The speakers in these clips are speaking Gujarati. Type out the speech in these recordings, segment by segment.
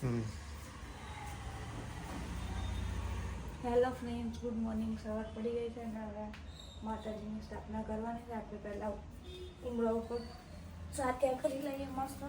Hello friends, good morning. સવાર પડી ગઈ છે અને હવે માતાજીની સ્થાપના કરવાની છે. આપણે પહેલાં ઉમરા ઉપર સાત્યા કરી લઈએ મસ્ત.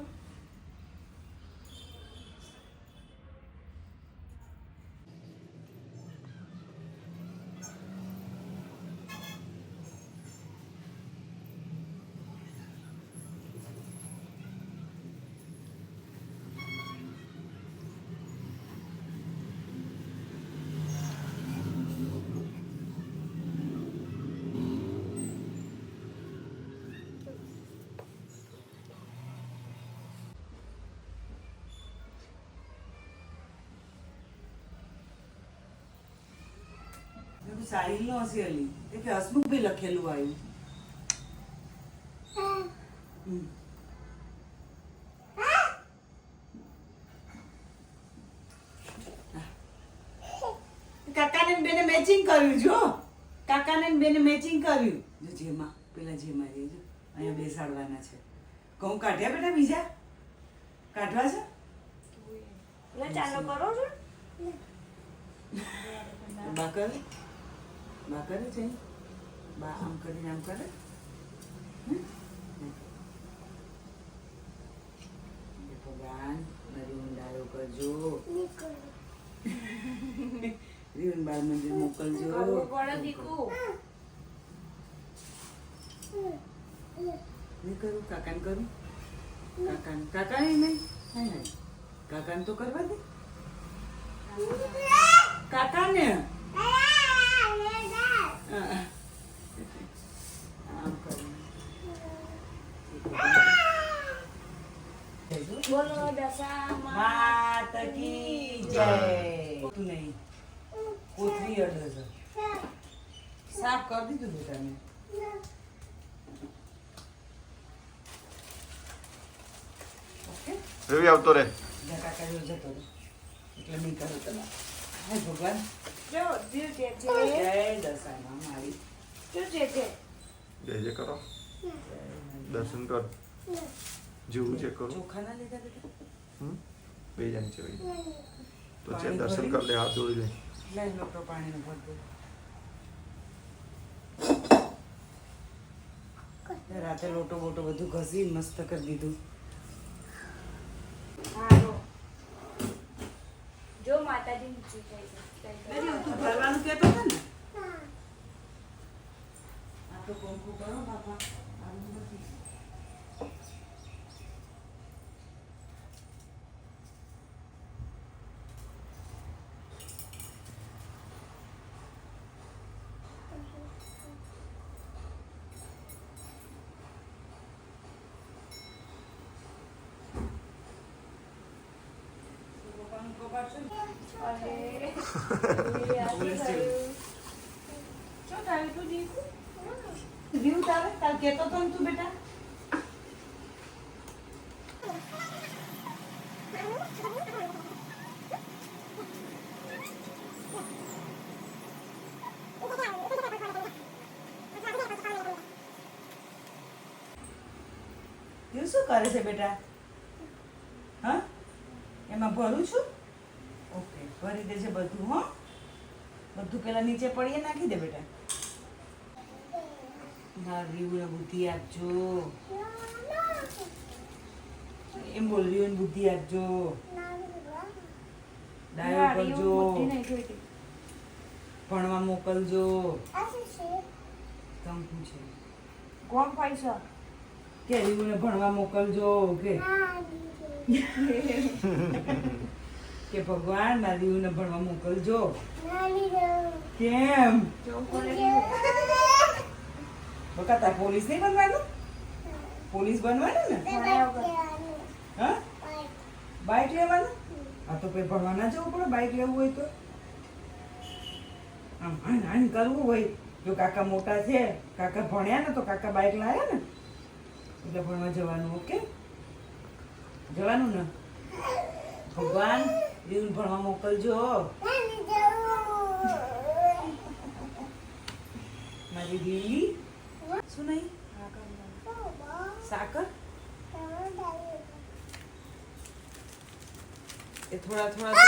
સાહિલ નો હશે અલી તે કે હસમુખ ભાઈ લખેલું આવ્યું. કાકાને બેને મેચિંગ કર્યું જો. કાકાને બેને મેચિંગ કર્યું જો. જેમાં પેલા જેમાં એ જો અહીંયા બેસાડવાના છે. ઘઉં કાઢ્યા બેટા બીજા કાઢવા છે. એટલે ચાલો કરો છો. બાકર બાકર છે બા આમ કરીને આમ કરે. ભગવાન મારી ઊંડાયો કરજો. રીવન બાળ મંદિર મોકલજો. નહીં કરું કાકાને કરું. કાકાને નહીં કાકાને તો કરવા દે. કાકાને બોલો દશા માત કી જય. તું નહીં કોથરી અડે છે. સાફ કરી દીધું બેટા મેં. ઓકે રવિ આવતો રે. કાકા જો જતો રે એટલે નહીં કરું તમે. હે ભગવાન જો જીવ જે છે જય દશામાં મારી જો જે છે જય જય કરો, દર્શન કર, જેવું છે કરો. ચોખા ના લીધા બેટા. બે જણ છે ભાઈ તો છે. દર્શન કર લે, હાથ જોડી લે. લઈ લોટો પાણીનો ભર દે. રાતે લોટો બોટો બધું ઘસી મસ્ત કરી દીધું. હારો જો માતાજી નીચે થઈ છે. તું ભરવાનું કહેતો હતો ને. આ તો કંકુ કરો બાપા. આવું નથી. શું કરે છે બેટા? હા એમાં ભરું છું. ઓકે ભરી દેજે બધું. હો બધું પેલા નીચે પડીએ નાખી દે બેટા. મારી બુદ્ધિ આપજો એમ બોલ. રીવન બુદ્ધિ આપજો. ડાયો કરજો. ભણવા મોકલજો. કંકુ છે કોણ પૈસા કે રીવુને ભણવા મોકલજો. કે ભગવાન મારી રીવુને ભણવા મોકલજો. કેમ બકા તાર પોલીસ નહીં બનવાનું? પોલીસ બનવાનું ને? હા બાઇક લેવાનું. આ તો પછી ભણવા ના જવું પડે. બાઇક લેવું હોય તો આમ હાન કરવું હોય. જો કાકા મોટા છે, કાકા ભણ્યા ને તો કાકા બાઇક લાયા ને એટલે ભણવા જવાનું. ઓકે જવાનું ને. ભગવાન રીવને ભણવા મોકલજો. મારી રીલી શું નહીં સાકર એ થોડા થોડા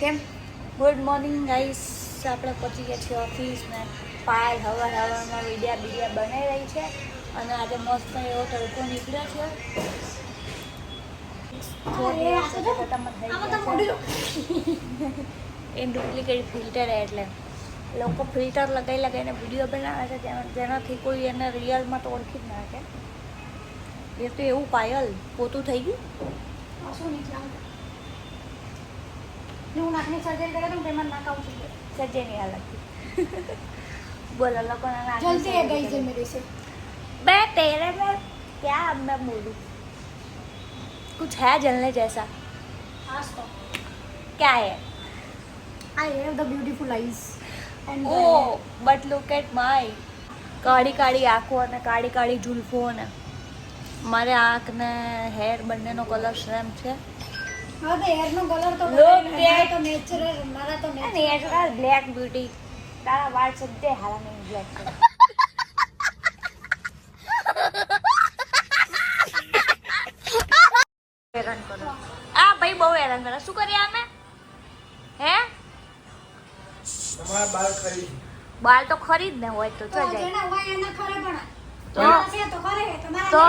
કેમ ગુડ મોર્નિંગ ગાઈસ. આપણે પહોંચી ગયા છીએ ઓફિસ ને પાયલ હવારમાં વિડીયા બનાવી રહી છે અને આજે મસ્ત એવો તડકો નીકળ્યો છે. એ ડુપ્લિકેટ ફિલ્ટર એટલે લોકો ફિલ્ટર લગાવીને વિડીયો બનાવે છે જેનાથી કોઈ એને રિયલમાં તો ઓળખી જ ના શકે. એ તો એવું પાયલ પોતું થઈ ગયું. શું નીકળ્યું હું નાકની સર્જરી કરે તો પેમેન્ટ ના ખાવું છું સર્જરી नहीं हालत बोलो लोगों ने जल्दी है गई है मेरे से बे तेरे में क्या अब मैं बोलूं कुछ है जलने जैसा. आज तो क्या है I have the beautiful eyes and oh but look at my કાળી કાળી આંખો અને કાળી કાળી ઝુલ્ફો ને મારે આંખ ને હેર બંનેનો કલર સેમ છે. हाँ तो हेयर नो कलर तो Look हमारा at- तो नेचुरल हमारा तो नेचुरल નેચરલ બ્લેક બ્યુટી. તારા વાળ સજ્જે હારા નહીં બ્લેક છે. હેરાન કરો આ ભાઈ બહુ હેરાન કરે. શું કરીએ અમે હે તમારા બાલ ખરી બાલ તો ખરીદ ને હોય તો तो ચલ જાય जेना हुआ एना खरे पण તો से तो करे तुम्हारा તો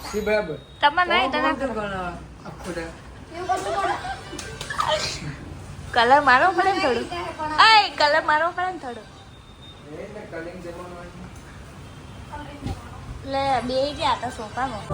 સી બરાબર તમે નહીં તને આખું દે ये वस्तु कोण કલર મારો પડે ને થોડું. અય કલર મારો પડે ને થોડું. એને કલિંગ જમવાનું લે બે ગયા હતા સોફામાં.